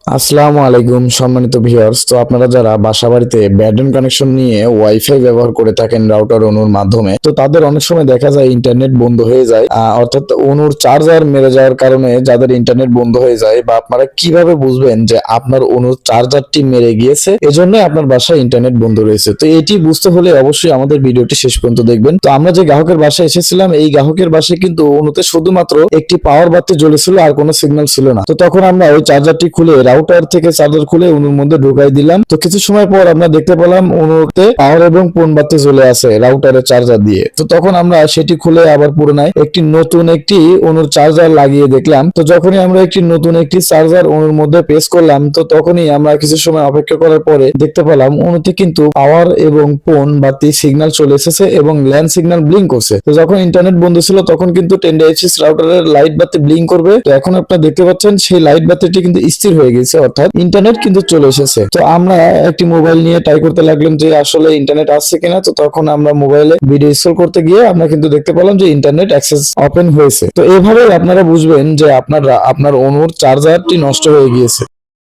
আসসালামু আলাইকুম সম্মানিত ভিউয়ার্স। তো আপনারা যারা বাসাবাড়িতে ব্রডব্যান্ড কানেকশন নিয়ে ওয়াইফাই ব্যবহার করে থাকেন রাউটার অনুর মাধ্যমে, তো তাদের অনেক সময় দেখা যায় ইন্টারনেট বন্ধ হয়ে যায়, অর্থাৎ অনুর চার্জার মেরে যাওয়ার কারণে যাদের ইন্টারনেট বন্ধ হয়ে যায়। বা আপনারা কিভাবে বুঝবেন যে আপনার অনুর চার্জারটি মেরে গিয়েছে, এজন্য আপনার বাসায় ইন্টারনেট বন্ধ রয়েছে? তো এটি বুঝতে হলে অবশ্যই আমাদের ভিডিওটি শেষ পর্যন্ত দেখবেন। তো আমরা যে গ্রাহকের বাসায় এসেছিলাম, এই গ্রাহকের বাসায় কিন্তু অনুতে শুধুমাত্র একটি পাওয়ার বাতি জ্বলেছিল, আর কোনো সিগন্যাল ছিল না। তো তখন আমরা ওই চার্জারটি খুলে রাউটার থেকে চার্জার খুলে অনুর মধ্যে ঢুকাই দিলাম। তো কিছু সময় পর আমরা দেখতে পেলাম অনুতে পাওয়ার এবং পোন বাতি জ্বলে আছে রাউটারের চার্জার দিয়ে। তো তখন আমরা সেটি খুলে আবার পুনরায় নতুন একটি অনুর চার্জার লাগিয়ে দেখলাম। তো যখনই আমরা নতুন একটি চার্জার অনুর মধ্যে পেশ করলাম, তো তখনই আমরা কিছু সময় অপেক্ষা করার পরে দেখতে পেলাম অনুতে কিন্তু পাওয়ার এবং পোন বাতি সিগন্যাল চলে এসেছে এবং ল্যান্ড সিগন্যাল ব্লিঙ্ক করছে। তো যখন ইন্টারনেট বন্ধ ছিল তখন কিন্তু 10 রাউটারের লাইট বাতি ব্লিঙ্ক করবে। তো এখন আপনারা দেখতে পাচ্ছেন সেই লাইট বাতিটি কিন্তু স্থির হয়ে গেছে, অর্থাৎ ইন্টারনেট কিন্তু চলে এসেছে। তো আমরা একটি মোবাইল নিয়ে ট্রাই করতে লাগলাম যে আসলে ইন্টারনেট আসছে কিনা। তো তখন আমরা মোবাইলে ভিডিও স্ক্রল করতে গিয়ে আমরা কিন্তু দেখতে পেলাম যে ইন্টারনেট অ্যাক্সেস ওপেন হয়েছে। তো এভাবে আপনারা বুঝবেন যে আপনার অনুর চার্জারটি নষ্ট হয়ে গিয়েছে।